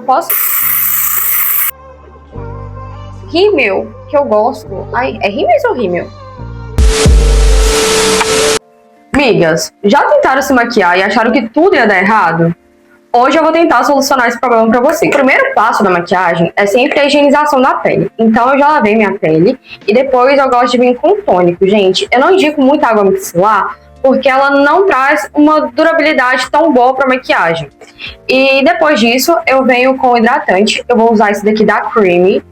posso... Rímel, que eu gosto. Ai, é rímel ou rímel? Migas, já tentaram se maquiar e acharam que tudo ia dar errado? Hoje eu vou tentar solucionar esse problema pra você. O primeiro passo da maquiagem é sempre a higienização da pele. Então eu já lavei minha pele e depois eu gosto de vir com tônico. Gente, eu não indico muita água micelar porque ela não traz uma durabilidade tão boa pra maquiagem. E depois disso eu venho com hidratante. Eu vou usar esse daqui da Creamy,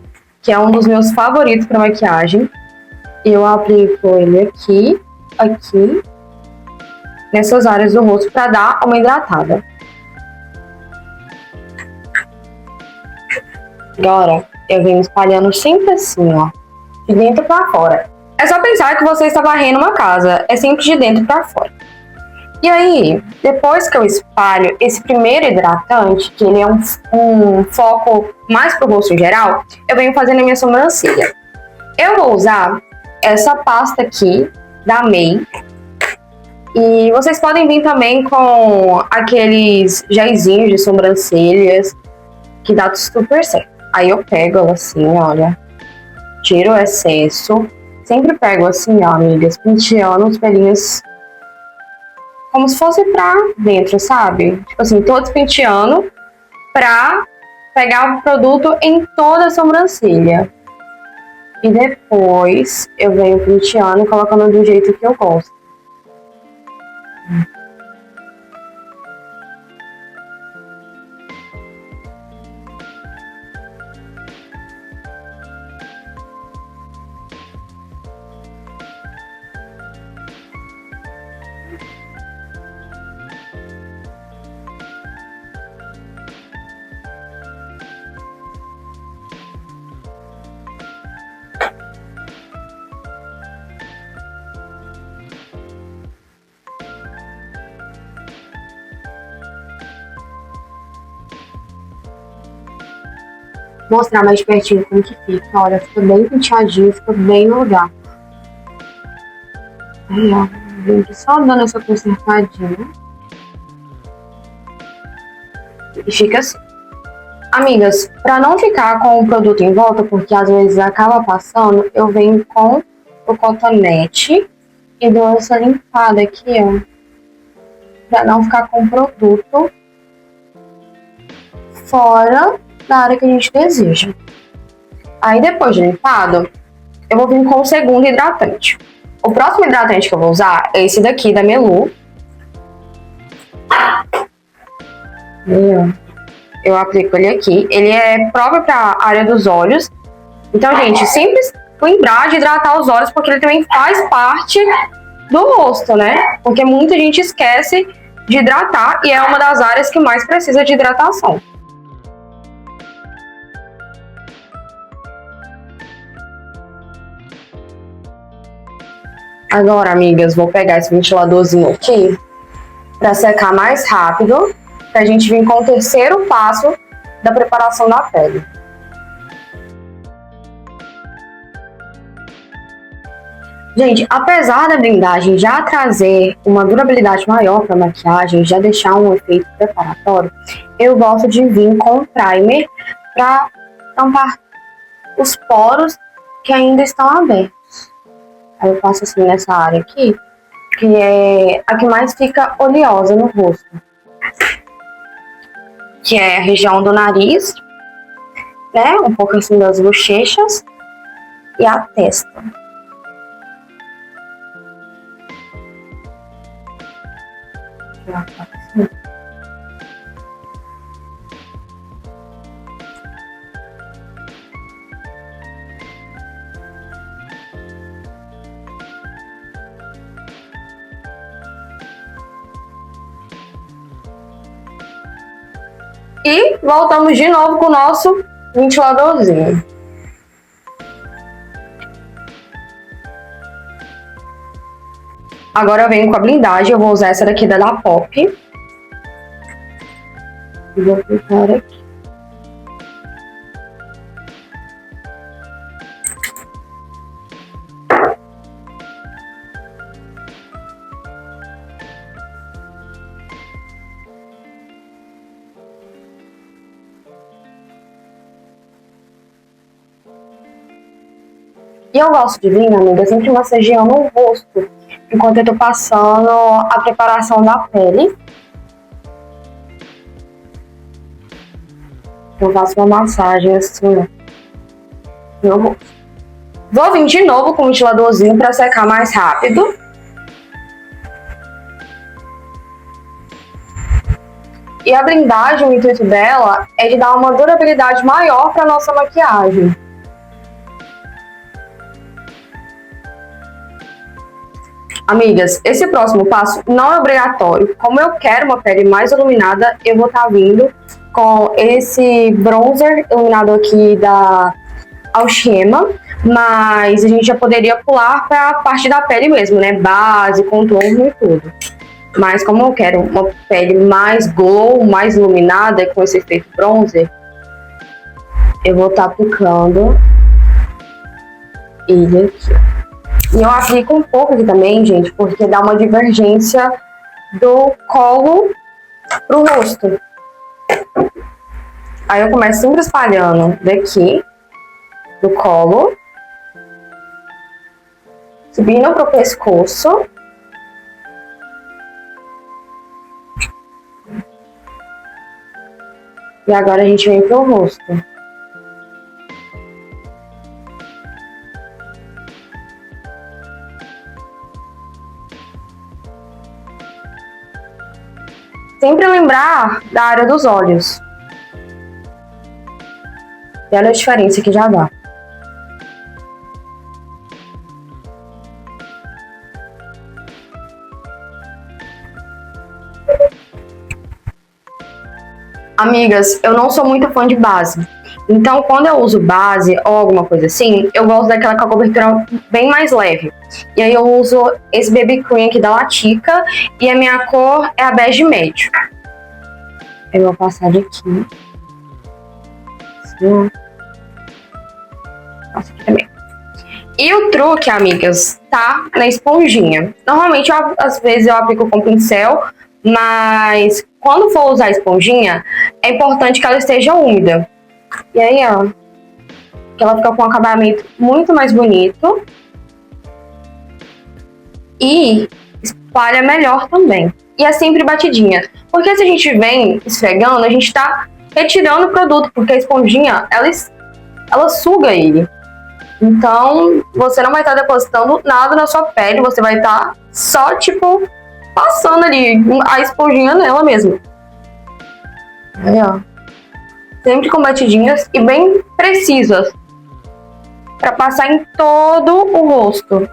que é um dos meus favoritos pra maquiagem. Eu aplico ele aqui, nessas áreas do rosto pra dar uma hidratada. Agora, eu venho espalhando sempre assim, ó, de dentro pra fora. É só pensar que você está varrendo uma casa, é sempre de dentro pra fora. E aí, depois que eu espalho esse primeiro hidratante, que ele é um foco mais pro rosto em geral, eu venho fazendo a minha sobrancelha. Eu vou usar essa pasta aqui, da May. E vocês podem vir também com aqueles gelzinhos de sobrancelhas, que dá super certo. Aí eu pego ela assim, olha, tiro o excesso, sempre pego assim, ó, amigas, penteando os pelinhos como se fosse pra dentro, sabe? Tipo assim, todos penteando pra pegar o produto em toda a sobrancelha. E depois eu venho penteando e colocando do jeito que eu gosto. Mostrar mais pertinho como que fica. Olha, fica bem penteadinho, fica bem no lugar. Aí, ó, vem aqui só dando essa consertadinha. E fica assim. Amigas, pra não ficar com o produto em volta, porque às vezes acaba passando, eu venho com o cotonete e dou essa limpada aqui, ó. Pra não ficar com o produto fora da área que a gente deseja. Aí depois de limpado, eu vou vir com o segundo hidratante. O próximo hidratante que eu vou usar é esse daqui da Melu. Eu aplico ele aqui. Ele é próprio para a área dos olhos. Então, gente, sempre lembrar de hidratar os olhos, porque ele também faz parte do rosto, né? Porque muita gente esquece de hidratar e é uma das áreas que mais precisa de hidratação. Agora, amigas, vou pegar esse ventiladorzinho aqui para secar mais rápido, pra gente vir com o terceiro passo da preparação da pele. Gente, apesar da blindagem já trazer uma durabilidade maior para a maquiagem, já deixar um efeito preparatório, eu gosto de vir com um primer para tampar os poros que ainda estão abertos. Aí eu passo assim nessa área aqui, que é a que mais fica oleosa no rosto, que é a região do nariz, né? Um pouco assim das bochechas e a testa. Assim. E voltamos de novo com o nosso ventiladorzinho. Agora eu venho com a blindagem, eu vou usar essa daqui da Pop. E vou aplicar aqui. E eu gosto de vir, amiga, sempre massageando o rosto, enquanto eu tô passando a preparação da pele. Eu faço uma massagem assim no rosto. Vou vir de novo com o ventiladorzinho para secar mais rápido. E a blindagem, o intuito dela é de dar uma durabilidade maior para nossa maquiagem. Amigas, esse próximo passo não é obrigatório. Como eu quero uma pele mais iluminada, eu vou estar vindo com esse bronzer iluminador aqui da Alchema, mas a gente já poderia pular para a parte da pele mesmo, né? Base, contorno e tudo. Mas como eu quero uma pele mais glow, mais iluminada com esse efeito bronzer, eu vou estar aplicando ele aqui. E eu aplico um pouco aqui também, gente, porque dá uma divergência do colo pro rosto. Aí eu começo sempre espalhando daqui, do colo, subindo pro pescoço. E agora a gente vem pro rosto. Sempre lembrar da área dos olhos. E olha a diferença que já dá. Amigas, eu não sou muito fã de base. Então, quando eu uso base ou alguma coisa assim, eu gosto daquela com a cobertura bem mais leve. E aí eu uso esse BB Cream aqui da Latica e a minha cor é a bege médio. Eu vou passar de aqui. Assim. Passa aqui também. E o truque, amigas, tá na esponjinha. Normalmente, às vezes eu aplico com pincel, mas quando for usar a esponjinha, é importante que ela esteja úmida. E aí, ó, que ela fica com um acabamento muito mais bonito. E espalha melhor também. E é sempre batidinha. Porque se a gente vem esfregando, a gente tá retirando o produto, porque a esponjinha, ela suga ele. Então, você não vai estar depositando nada na sua pele, você vai estar só, tipo, passando ali a esponjinha nela mesmo. Aí, ó. Sempre com batidinhas e bem precisas. Pra passar em todo o rosto.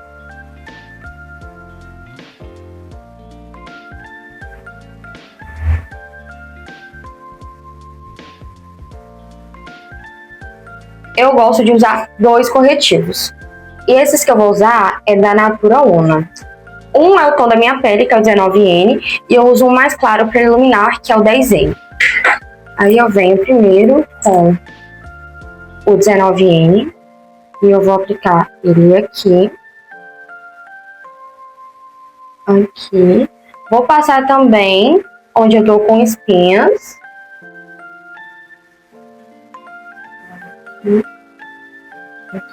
Eu gosto de usar 2 corretivos. E esses que eu vou usar é da Natura Una. Um é o tom da minha pele, que é o 19N, e eu uso um mais claro para iluminar, que é o 10N. Aí eu venho primeiro com o 19N e eu vou aplicar ele aqui. Aqui. Vou passar também onde eu tô com espinhas.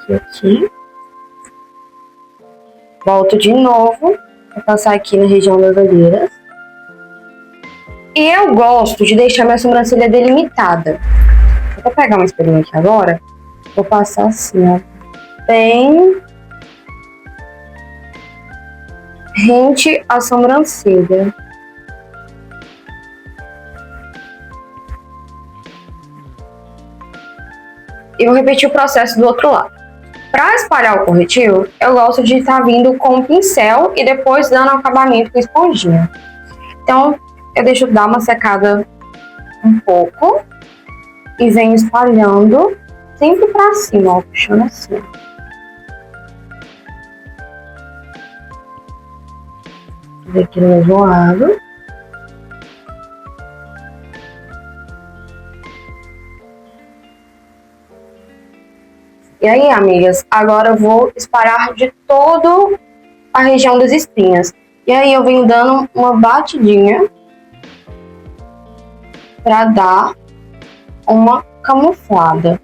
Aqui. Volto de novo. Vou passar aqui na região das olheiras. E eu gosto de deixar minha sobrancelha delimitada. Vou pegar uma espelhinha aqui agora. Vou passar assim, ó. Bem rente à sobrancelha. E vou repetir o processo do outro lado. Para espalhar o corretivo, eu gosto de estar vindo com o pincel e depois dando acabamento com esponjinha. Então, eu deixo dar uma secada um pouco e venho espalhando sempre para cima, ó, puxando assim. Vou ver aqui no mesmo lado. E aí, amigas, agora eu vou espalhar de toda a região das espinhas. E aí eu venho dando uma batidinha para dar uma camuflada.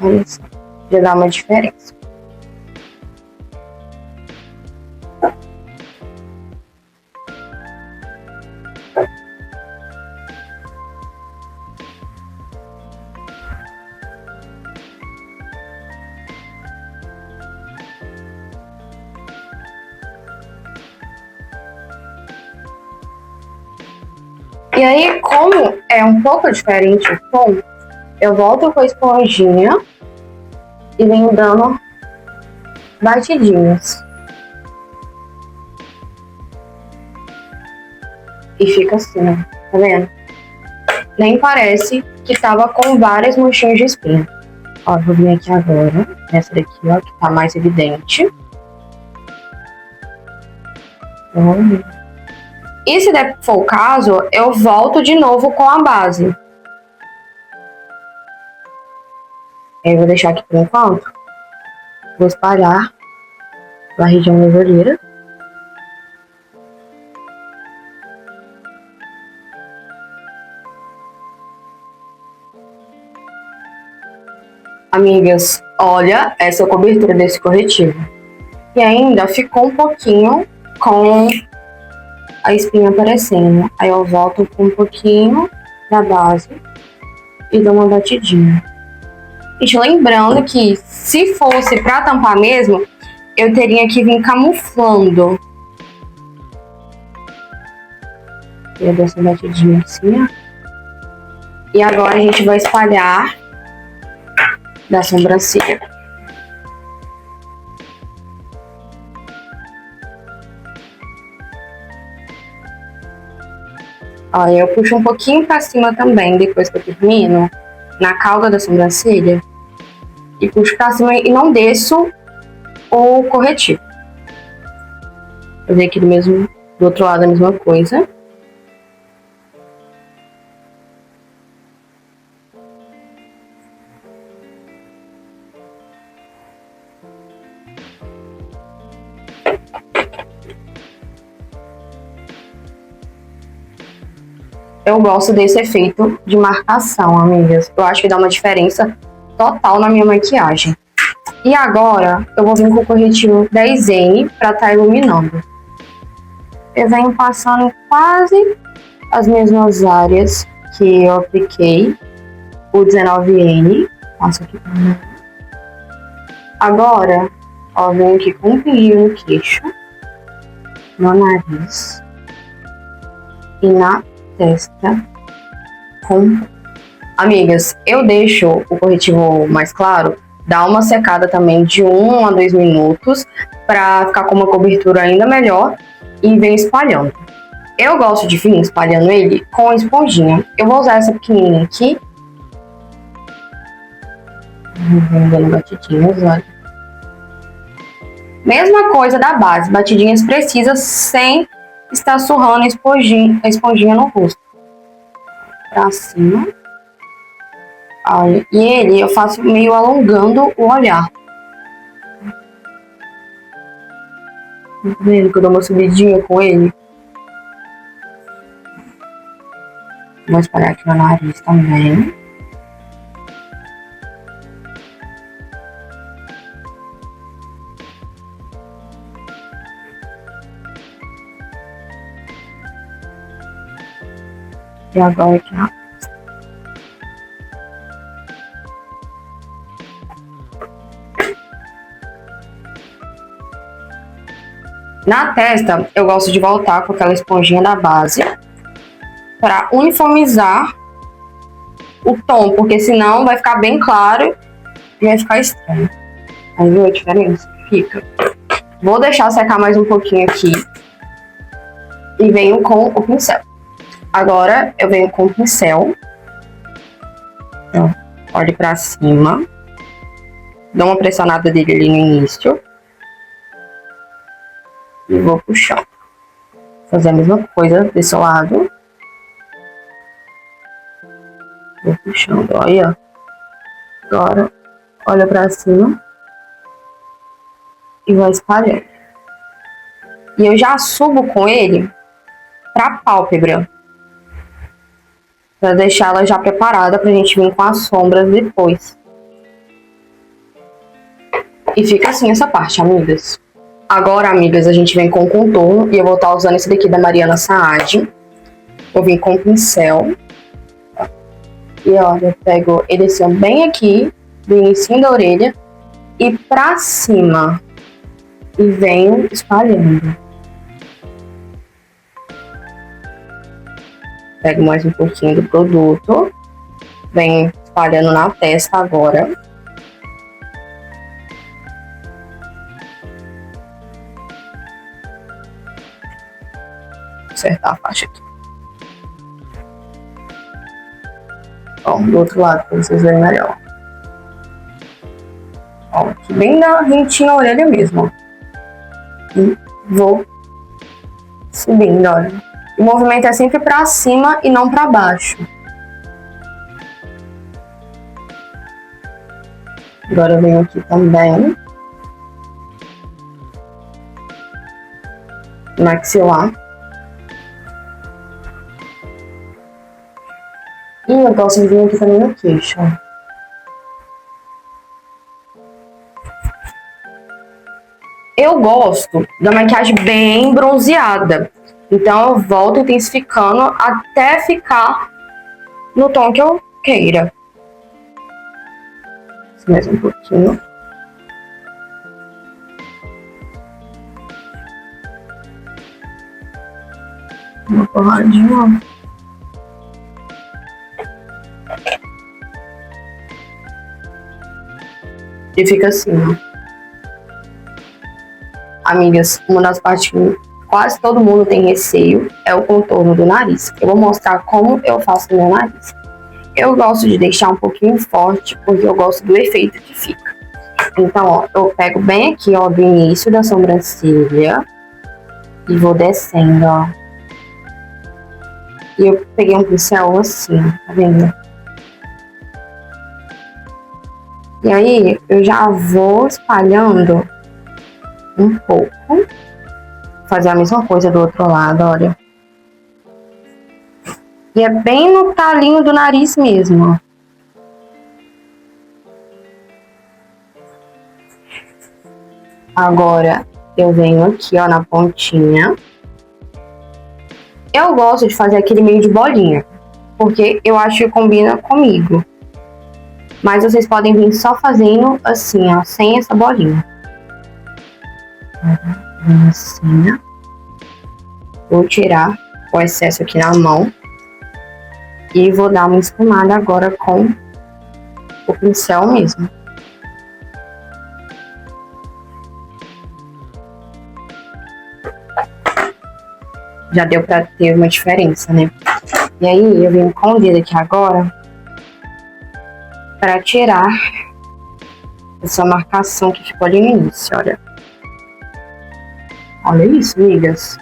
Olha só, já dá uma diferença. E aí, como é um pouco diferente o tom, eu volto com a esponjinha e venho dando batidinhas. E fica assim, ó, tá vendo? Nem parece que tava com várias manchinhas de espinha. Ó, vou vir aqui agora, nessa daqui, ó, que tá mais evidente. E se for o caso, eu volto de novo com a base. Eu vou deixar aqui por enquanto. Vou espalhar na região da orelha. Amigas, olha essa cobertura desse corretivo. E ainda ficou um pouquinho com a espinha aparecendo. Aí eu volto com um pouquinho da base e dou uma batidinha. Gente, lembrando que se fosse pra tampar mesmo, eu teria que vir camuflando. Eu dou essa batidinha assim, ó. E agora a gente vai espalhar da sobrancelha. Ó, eu puxo um pouquinho pra cima também, depois que eu termino, na cauda da sobrancelha. E puxo pra cima e não desço o corretivo. Vou fazer aqui do outro lado a mesma coisa. Eu gosto desse efeito de marcação, amigas. Eu acho que dá uma diferença total na minha maquiagem. E agora, eu vou vir com o corretivo 10N pra estar iluminando. Eu venho passando em quase as mesmas áreas que eu apliquei o 19N. Passo aqui pra mim. Agora, ó, venho aqui com um brilho no queixo, no nariz e na testa. Amigas, eu deixo o corretivo mais claro, dá uma secada também de 1 a 2 minutos para ficar com uma cobertura ainda melhor e venho espalhando. Eu gosto de vir espalhando ele com a esponjinha. Eu vou usar essa pequenininha aqui. Vou dando batidinhas, olha. Mesma coisa da base, batidinhas precisas sem estar surrando a esponjinha no rosto. Pra cima. Olha, e ele eu faço meio alongando o olhar. Tá vendo que eu dou uma subidinha com ele? Vou espalhar aqui no nariz também. E agora aqui, ó. Na testa, eu gosto de voltar com aquela esponjinha da base para uniformizar o tom, porque senão vai ficar bem claro e vai ficar estranho. Aí viu a diferença? Fica. Vou deixar secar mais um pouquinho aqui e venho com o pincel. Agora eu venho com o pincel. Olhe pra cima. Dou uma pressionada dele ali no início. E vou puxar. Fazer a mesma coisa desse lado. Vou puxando, olha. Agora, olha pra cima. E vou espalhando. E eu já subo com ele pra pálpebra. Pra deixar ela já preparada pra gente vir com as sombras depois. E fica assim essa parte, amigas. Agora, amigas, a gente vem com o contorno. E eu vou estar usando esse daqui da Mariana Saad. Vou vir com o pincel. E olha, eu pego ele assim, bem aqui. Bem em cima da orelha. E pra cima. E venho espalhando. Pego mais um pouquinho do produto. Venho espalhando na testa agora. Vou acertar a faixa aqui. Ó, do outro lado, pra vocês verem melhor. Ó, aqui bem na rentinha a orelha mesmo, ó. E vou subindo, olha. O movimento é sempre pra cima e não pra baixo. Agora eu venho aqui também. Maxilar. E eu gosto de vir aqui também no queixo, ó. Eu gosto da maquiagem bem bronzeada. Então eu volto intensificando até ficar no tom que eu queira. Mais um pouquinho. Uma porradinha. E fica assim, ó. Amigas, uma das partes que quase todo mundo tem receio é o contorno do nariz. Eu vou mostrar como eu faço o meu nariz. Eu gosto de deixar um pouquinho forte, porque eu gosto do efeito que fica. Então, ó, eu pego bem aqui, ó, do início da sobrancelha e vou descendo, ó. E eu peguei um pincel assim, tá vendo? E aí, eu já vou espalhando um pouco. Fazer a mesma coisa do outro lado, olha. E é bem no talinho do nariz mesmo, ó. Agora, eu venho aqui, ó, na pontinha. Eu gosto de fazer aquele meio de bolinha, porque eu acho que combina comigo. Mas vocês podem vir só fazendo assim, ó, sem essa bolinha. Assim, ó. Vou tirar o excesso aqui na mão. E vou dar uma esfumada agora com o pincel mesmo. Já deu pra ter uma diferença, né? E aí, eu venho com o dedo aqui agora pra tirar essa marcação que ficou ali no início, olha. Olha isso, amigas.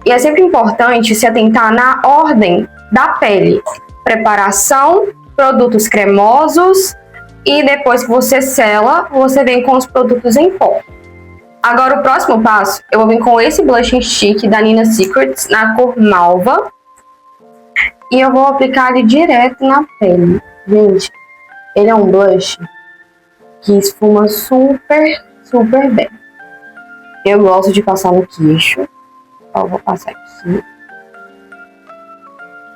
E é sempre importante se atentar na ordem da pele. Preparação, produtos cremosos e depois que você sela, você vem com os produtos em pó. Agora o próximo passo, eu vou vir com esse blush stick da Nina Secrets na cor Malva. E eu vou aplicar ele direto na pele. Gente, ele é um blush que esfuma super, super bem. Eu gosto de passar no queixo. Ó, vou passar aqui.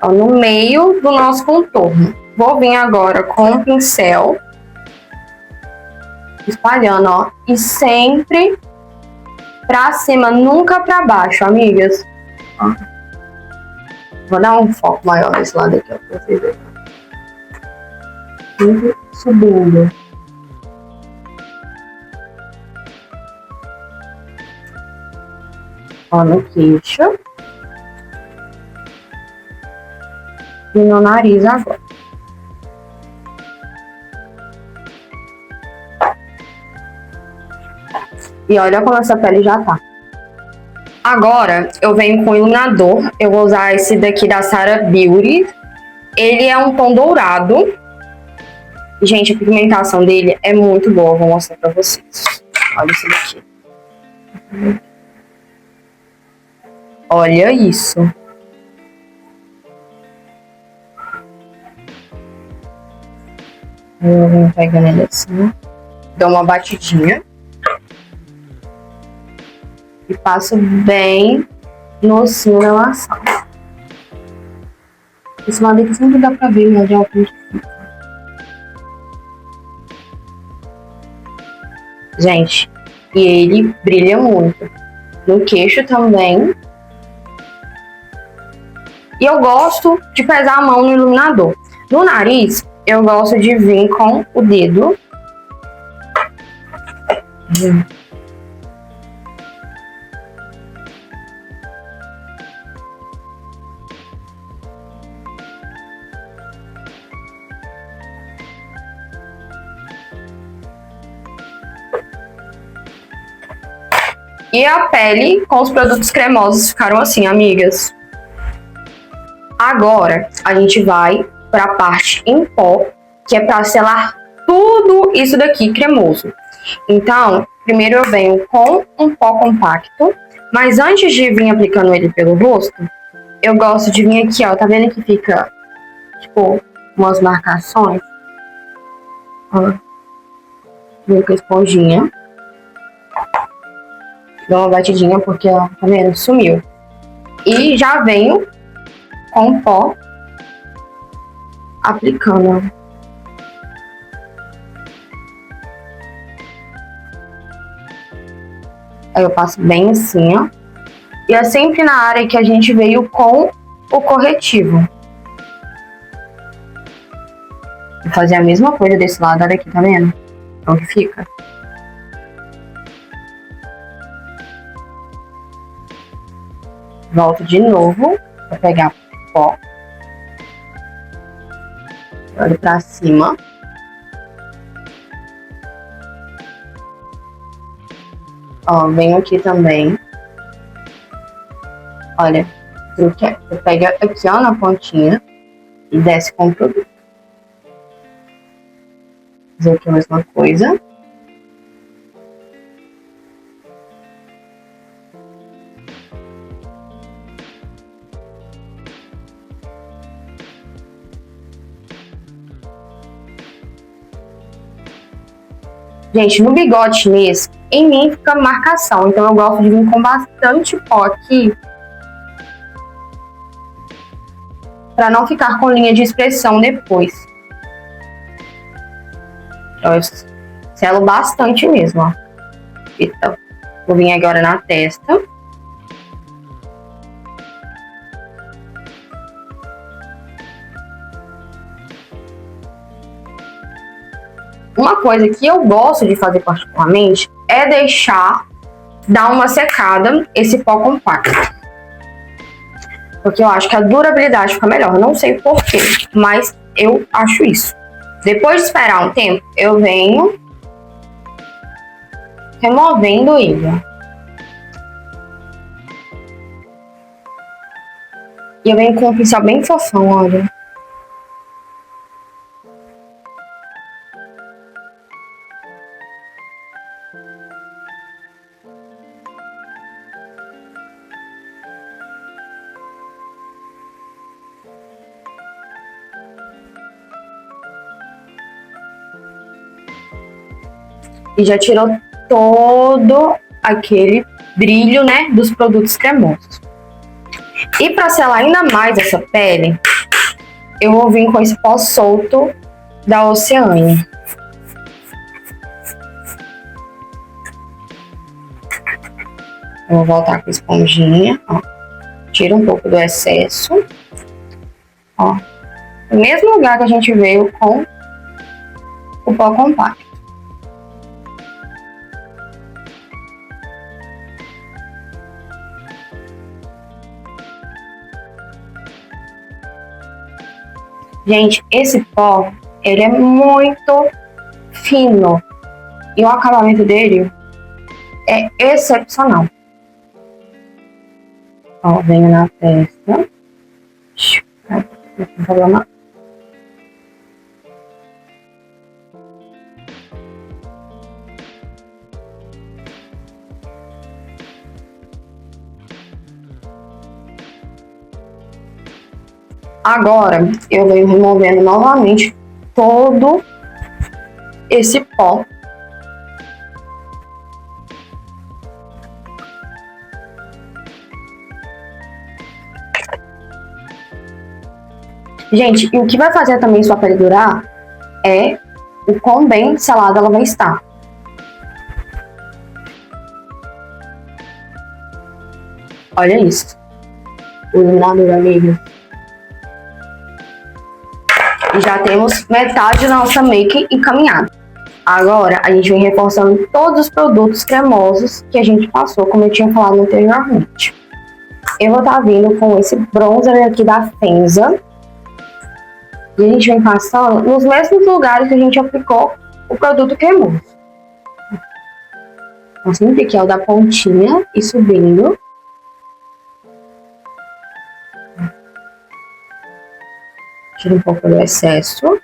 Ó, no meio do nosso contorno. Vou vir agora com o pincel. Espalhando, ó. E sempre pra cima, nunca pra baixo, amigas. Ó. Vou dar um foco maior nesse lado aqui, ó, pra vocês verem. Sempre subindo. Ó, no queixo. E no nariz agora. E olha como essa pele já tá. Agora, eu venho com o iluminador. Eu vou usar esse daqui da Sara Beauty. Ele é um tom dourado. Gente, a pigmentação dele é muito boa. Vou mostrar pra vocês. Olha isso daqui. Olha isso. Eu venho pegando ele assim. Dou uma batidinha. E passo bem no cimo da maçã. Esse lado aqui sempre dá pra ver, né? De algo que fica. Gente, e ele brilha muito. No queixo também. E eu gosto de pesar a mão no iluminador. No nariz, eu gosto de vir com o dedo. E a pele com os produtos cremosos ficaram assim, amigas. Agora, a gente vai para a parte em pó, que é para selar tudo isso daqui cremoso. Então, primeiro eu venho com um pó compacto, mas antes de vir aplicando ele pelo rosto, eu gosto de vir aqui, ó, tá vendo que fica, tipo, umas marcações? Ó, vem com a esponjinha. Dou uma batidinha porque, ó, tá vendo? Sumiu. E já venho com o pó aplicando. Aí eu passo bem assim, ó. E é sempre na área que a gente veio com o corretivo. Vou fazer a mesma coisa desse lado, olha aqui, tá vendo? Então que fica. Volto de novo para pegar o pó. Olho para cima. Ó, venho aqui também. Olha, o truque é, você pega aqui, ó, na pontinha e desce com o produto. Fazer aqui a mesma coisa. Gente, no bigode chinês, em mim fica marcação, então eu gosto de vir com bastante pó aqui, para não ficar com linha de expressão depois. Então eu selo bastante mesmo, ó. Então, vou vir agora na testa. Uma coisa que eu gosto de fazer particularmente é deixar dar uma secada esse pó compacto. Porque eu acho que a durabilidade fica melhor. Eu não sei porquê, mas eu acho isso. Depois de esperar um tempo, eu venho removendo ele. E eu venho com um pincel bem fofão, olha. E já tirou todo aquele brilho, né, dos produtos cremosos. E para selar ainda mais essa pele, eu vou vir com esse pó solto da Oceane. Eu vou voltar com a esponjinha, ó. Tira um pouco do excesso. Ó. No mesmo lugar que a gente veio com o pó compacto. Gente, esse pó, ele é muito fino. E o acabamento dele é excepcional. Ó, venho na testa. Agora, eu venho removendo novamente todo esse pó. Gente, e o que vai fazer também sua pele durar é o quão bem selada ela vai estar. Olha isso. O iluminador, amiga. já temos metade da nossa make encaminhada. Agora, a gente vem reforçando todos os produtos cremosos que a gente passou, como eu tinha falado anteriormente. Eu vou estar vindo com esse bronzer aqui da Fenza. E a gente vem passando nos mesmos lugares que a gente aplicou o produto cremoso. Então, sempre que é o da pontinha e subindo. Tira um pouco do excesso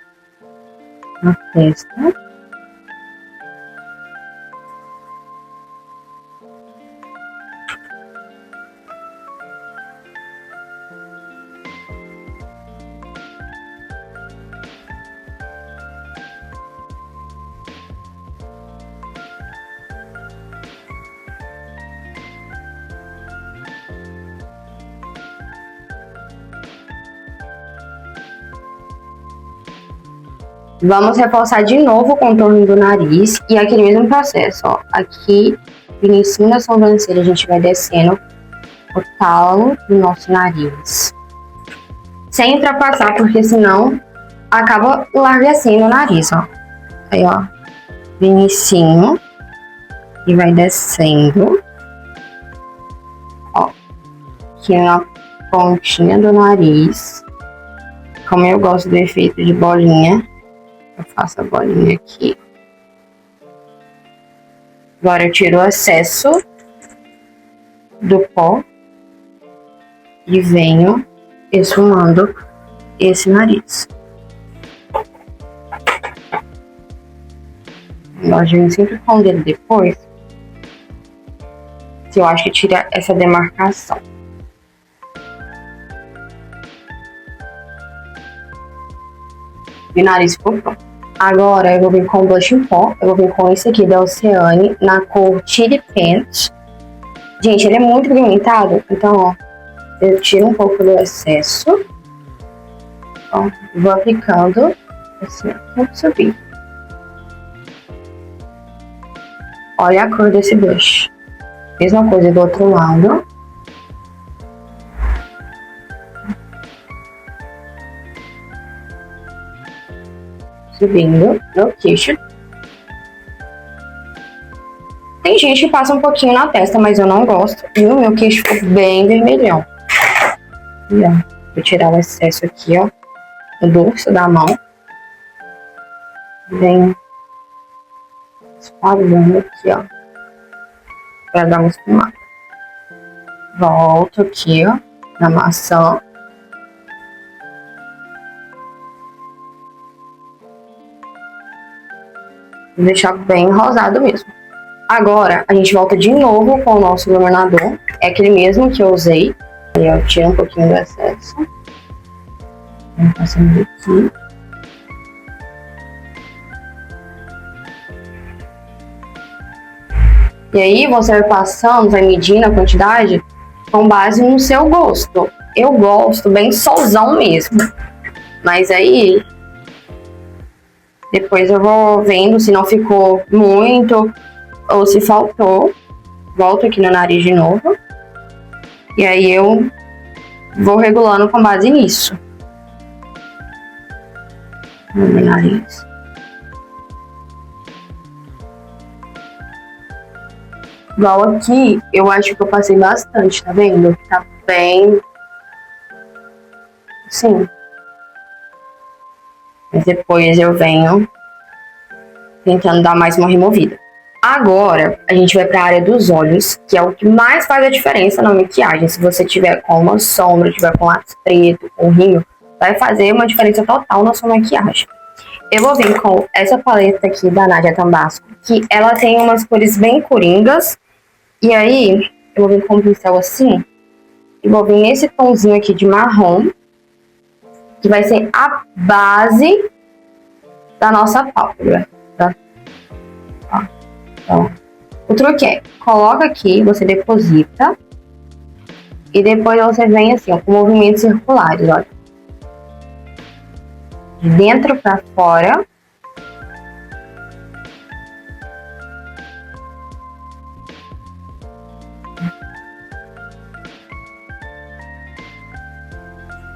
na testa. Vamos reforçar de novo o contorno do nariz e aquele mesmo processo, ó. Aqui, no início da sobrancelha, a gente vai descendo o talo do nosso nariz. Sem ultrapassar, porque senão acaba largecendo o nariz, ó. Aí, ó, no inicinho e vai descendo. Ó, aqui na pontinha do nariz. Como eu gosto do efeito de bolinha, eu faço a bolinha aqui. Agora eu tiro o excesso do pó e venho esfumando esse nariz. Nós vamos sempre com o dedo depois, se eu acho que tira essa demarcação. E o nariz ficou pronto. Agora eu vou vir com o blush em pó. Eu vou vir com esse aqui da Oceane, na cor Chili Paint. Gente, ele é muito pigmentado, então, ó, eu tiro um pouco do excesso. Ó, vou aplicando assim, ó, subir. Olha a cor desse blush. Mesma coisa do outro lado. Subindo no queixo. Tem gente que passa um pouquinho na testa, mas eu não gosto. E o meu queixo ficou bem vermelhão. E, ó, vou tirar o excesso aqui, ó, no dorso da mão. Venho espalhando aqui, ó, pra dar uma esfumada. Volto aqui, ó, na maçã. Vou deixar bem rosado mesmo. Agora, a gente volta de novo com o nosso iluminador. É aquele mesmo que eu usei. Aí eu tiro um pouquinho do excesso. Vou passando aqui. E aí, você vai passando, vai medindo a quantidade com base no seu gosto. Eu gosto bem solzão mesmo. Mas aí, depois eu vou vendo se não ficou muito ou se faltou. Volto aqui no nariz de novo. E aí eu vou regulando com base nisso. No meu nariz. Igual aqui, eu acho que eu passei bastante, tá vendo? Tá bem... Sim. Mas depois eu venho tentando dar mais uma removida. Agora, a gente vai para a área dos olhos, que é o que mais faz a diferença na maquiagem. Se você tiver com uma sombra, tiver com lápis preto, com rímel, vai fazer uma diferença total na sua maquiagem. Eu vou vir com essa paleta aqui da Nadia Tambasco, que ela tem umas cores bem coringas. E aí, eu vou vir com um pincel assim, e vou vir nesse tomzinho aqui de marrom, que vai ser a base da nossa pálpebra, tá? Ó, então, o truque é, coloca aqui, você deposita, e depois você vem assim, ó, com movimentos circulares, olha. De dentro pra fora.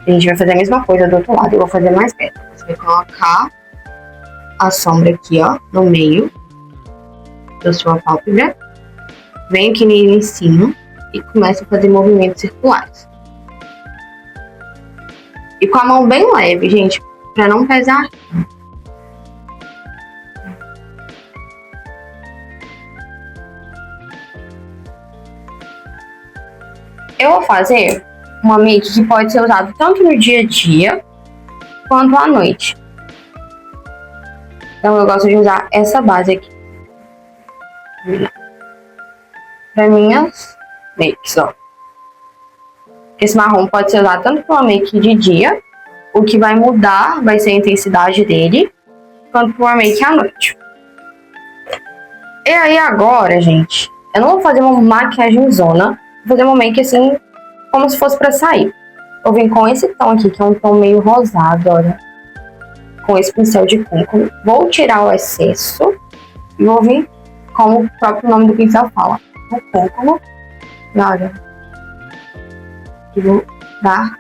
A gente vai fazer a mesma coisa do outro lado. Eu vou fazer mais perto. Você vai colocar a sombra aqui, ó, no meio da sua pálpebra. Venho aqui nele em cima e começo a fazer movimentos circulares. E com a mão bem leve, gente, pra não pesar. Eu vou fazer uma make que pode ser usada tanto no dia a dia quanto à noite. Então eu gosto de usar essa base aqui para minhas makes, ó. Esse marrom pode ser usado tanto para uma make de dia, o que vai mudar vai ser a intensidade dele, quanto para uma make à noite. E aí agora, gente, eu não vou fazer uma maquiagem zona, vou fazer uma make assim, como se fosse para sair. Eu vim com esse tom aqui, que é um tom meio rosado, olha. Com esse pincel de cúrcuma. Vou tirar o excesso e vou vir, como o próprio nome do pincel fala, o cúrcuma. E olha, e vou dar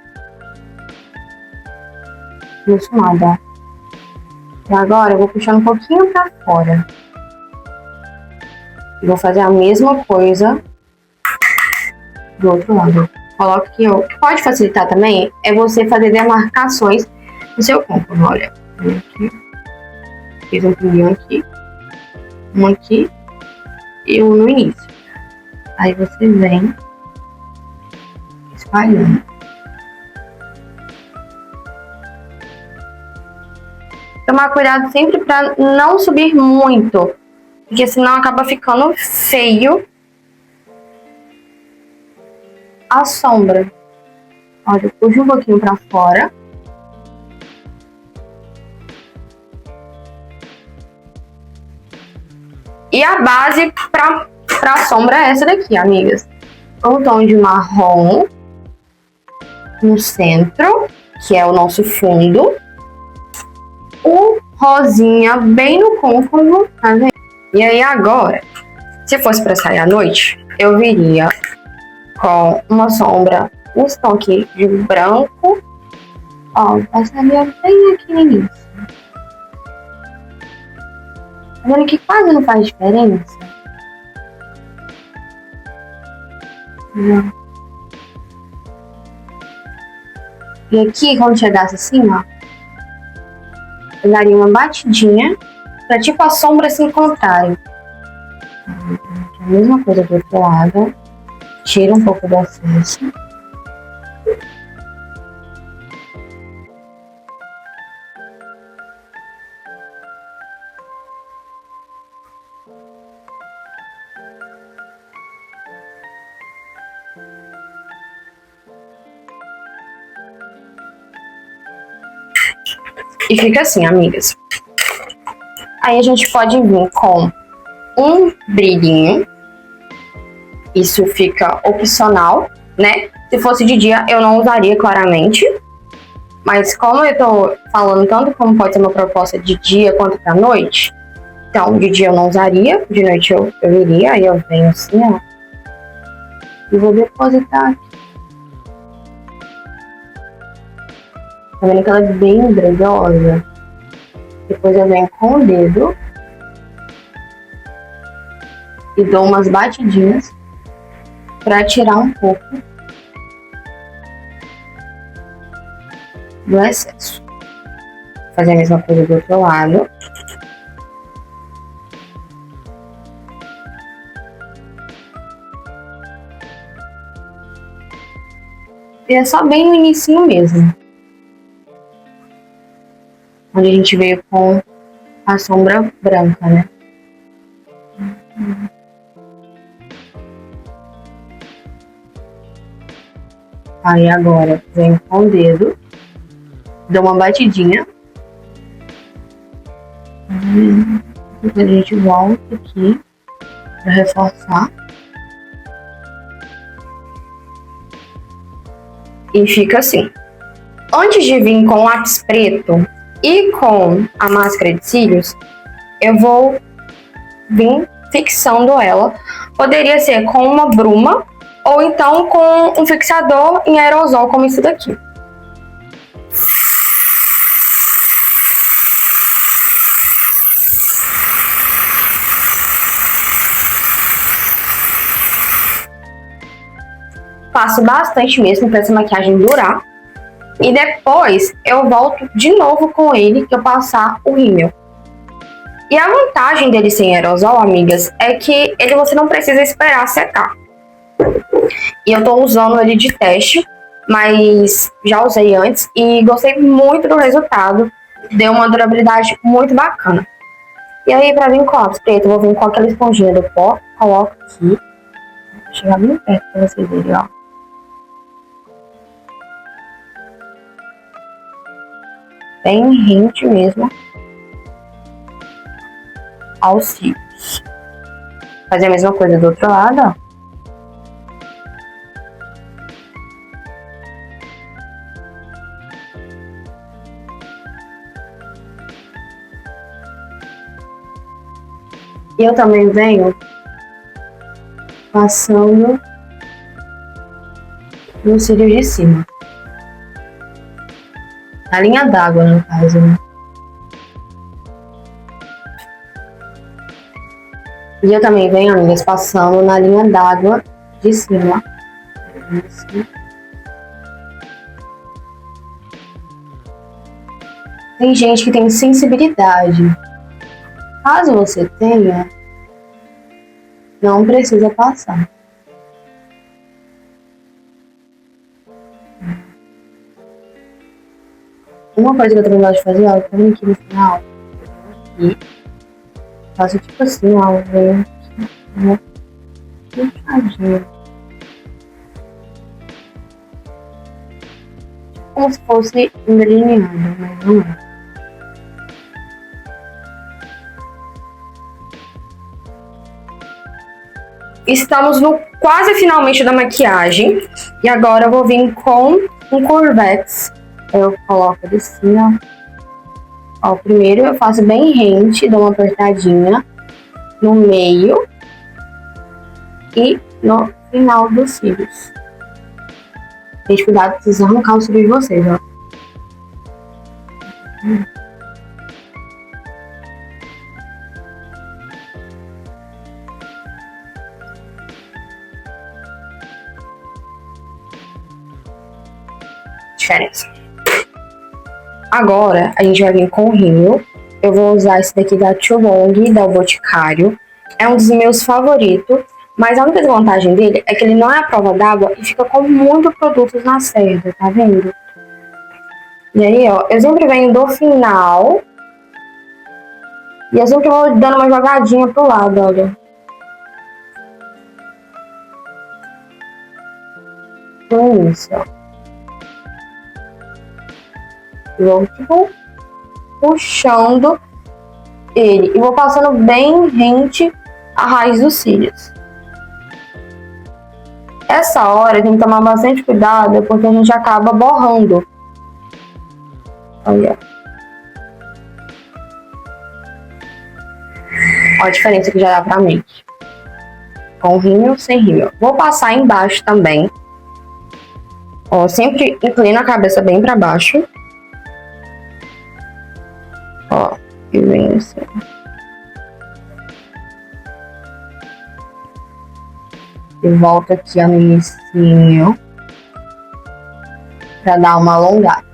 defumada, ó. E agora eu vou puxando um pouquinho pra fora. E vou fazer a mesma coisa do outro lado. Coloco aqui, ó. O que pode facilitar também é você fazer demarcações no seu cúrcuma, olha. Aqui. Fiz um pinguinho aqui, um aqui e um no início. Aí você vem espalhando. Tomar cuidado sempre para não subir muito, porque senão acaba ficando feio a sombra. Olha, eu puxo um pouquinho para fora. E a base pra sombra é essa daqui, amigas. Um tom de marrom no centro, que é o nosso fundo. O rosinha bem no côncavo, tá vendo? E aí agora, se fosse pra sair à noite, eu viria com uma sombra nesse tom aqui de branco. Ó, passaria bem aqui no início. Tá vendo que quase não faz diferença? Não. E aqui, quando chegasse assim, ó, eu daria uma batidinha pra tipo as sombras se encontrarem. A mesma coisa do outro lado. Tira um pouco do excesso. E fica assim, amigas. Aí a gente pode vir com um brilhinho. Isso fica opcional, né? Se fosse de dia, eu não usaria claramente. Mas como eu tô falando tanto como pode ser uma proposta de dia quanto pra noite, então de dia eu não usaria, de noite eu iria. Aí eu venho assim, ó. E vou depositar aqui. Tá vendo que ela é bem brilhosa? Depois eu venho com o dedo e dou umas batidinhas para tirar um pouco do excesso. Vou fazer a mesma coisa do outro lado. E é só bem no inicinho mesmo. Onde a gente veio com a sombra branca, né? Aí agora venho com o dedo, dou uma batidinha. Depois a gente volta aqui para reforçar. E fica assim. Antes de vir com o lápis preto e com a máscara de cílios, eu vou vir fixando ela. Poderia ser com uma bruma ou então com um fixador em aerosol, como isso daqui. passo bastante mesmo para essa maquiagem durar. E depois eu volto de novo com ele que eu passar o rímel. E a vantagem dele sem aerosol, amigas, é que ele você não precisa esperar secar. E eu tô usando ele de teste, mas já usei antes e gostei muito do resultado. Deu uma durabilidade muito bacana. E aí, pra vir com lápis preto, eu vou vir com aquela esponjinha do pó. Coloco aqui. Vou chegar bem perto pra vocês verem, ó. Bem rente mesmo aos cílios. Fazer a mesma coisa do outro lado, ó. E eu também venho passando no cílio de cima. Na linha d'água, no caso, né? E eu também venho, amigas, passando na linha d'água de cima. Tem gente que tem sensibilidade. Caso você tenha, não precisa passar. Uma coisa que eu também gosto de fazer, ó, eu venho aqui no final e faço tipo assim, ó, eu venho aqui, né? Puxadinho. Como se fosse delineado, mas não é. Estamos no quase finalmente da maquiagem. E agora eu vou vir com um Curvex. Eu coloco ele assim, ó. Ó, primeiro eu faço bem rente, dou uma apertadinha no meio e no final dos cílios. Gente, cuidado, precisa arrancar o cílio de vocês, ó. Diferença. Agora a gente vai vir com o rímel. Eu vou usar esse daqui da Too Long, da Boticário. É um dos meus favoritos, mas a única desvantagem dele é que ele não é a prova d'água e fica com muitos produtos na cerda, tá vendo? E aí, ó, eu sempre venho do final e eu sempre vou dando uma jogadinha pro lado, olha. Com isso, ó. Vou, tipo, puxando ele e vou passando bem rente a raiz dos cílios. Essa hora tem que tomar bastante cuidado porque a gente acaba borrando. Olha. Olha a diferença que já dá pra mim. Com rímel, sem rímel. Vou passar embaixo também. Ó, sempre inclino a cabeça bem pra baixo. Ó, e vem assim. E volto aqui ó, no inicinho pra dar uma alongada.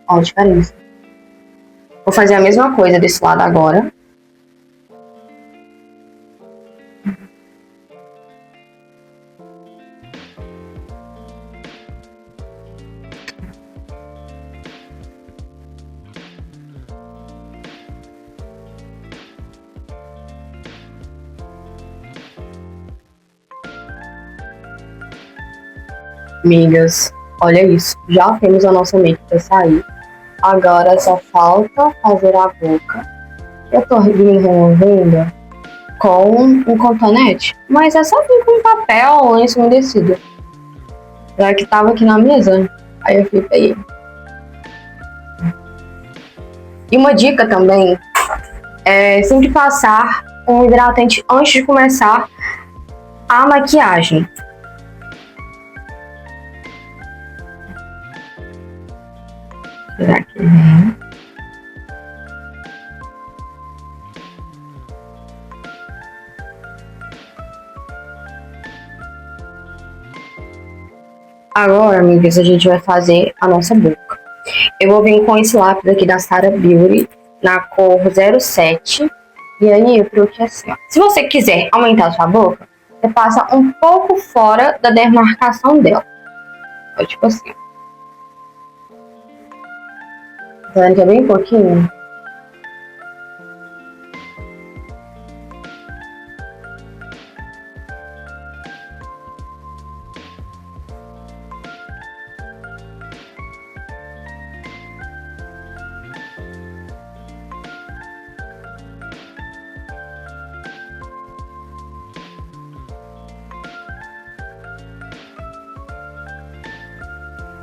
Ó a diferença. Vou fazer a mesma coisa desse lado agora. Amigas, olha isso. Já temos a nossa make pra sair. Agora só falta fazer a boca. Eu tô me removendo com um cotonete, mas é só vir com um papel lenço umedecido. Já que tava aqui na mesa, aí eu fui peguei. E uma dica também é sempre passar um hidratante antes de começar a maquiagem. Será que vem? Agora, amigas, a gente vai fazer a nossa boca. Eu vou vir com esse lápis aqui da Sara Beauty, na cor 07. E aí, o truque é assim, ó. Se você quiser aumentar a sua boca, você passa um pouco fora da demarcação dela. Tipo assim. Tá vendo que é bem pouquinho?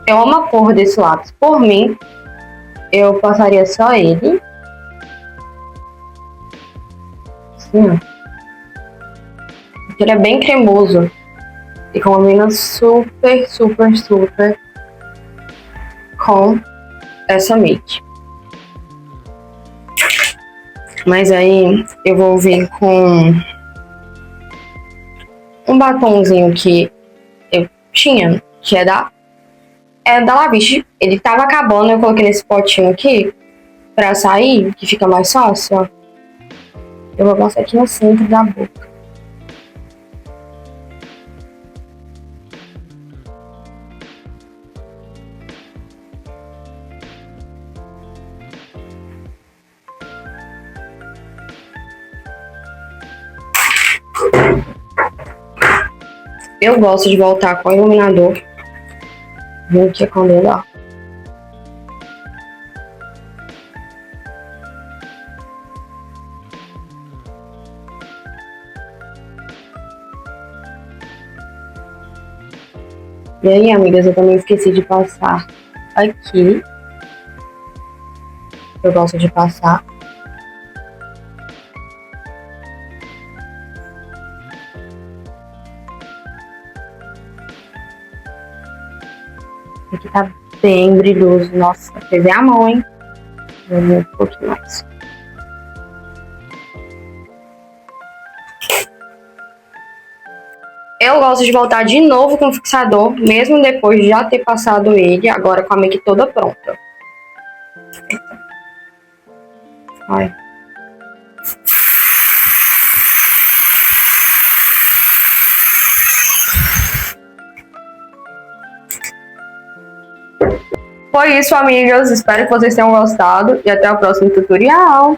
Eu amo a cor desse lápis. Por mim, eu passaria só ele. Assim, ó. Porque ele é bem cremoso. E combina super, super, super com essa make. Mas aí, eu vou vir com um batomzinho que eu tinha, que é da Lavish. Ele tava acabando, eu coloquei nesse potinho aqui pra sair, que fica mais fácil, ó. Eu vou passar aqui no centro da boca. Eu gosto de voltar com o iluminador. Vem aqui com ele, ó. E aí, amigas, eu também esqueci de passar aqui. Eu gosto de passar. Aqui tá bem brilhoso. Nossa, vai ver a mão, hein? Vou ver um pouquinho mais. Eu gosto de voltar de novo com o fixador, mesmo depois de já ter passado ele, agora com a make toda pronta. Ai. Foi isso, amigas. Espero que vocês tenham gostado e até o próximo tutorial.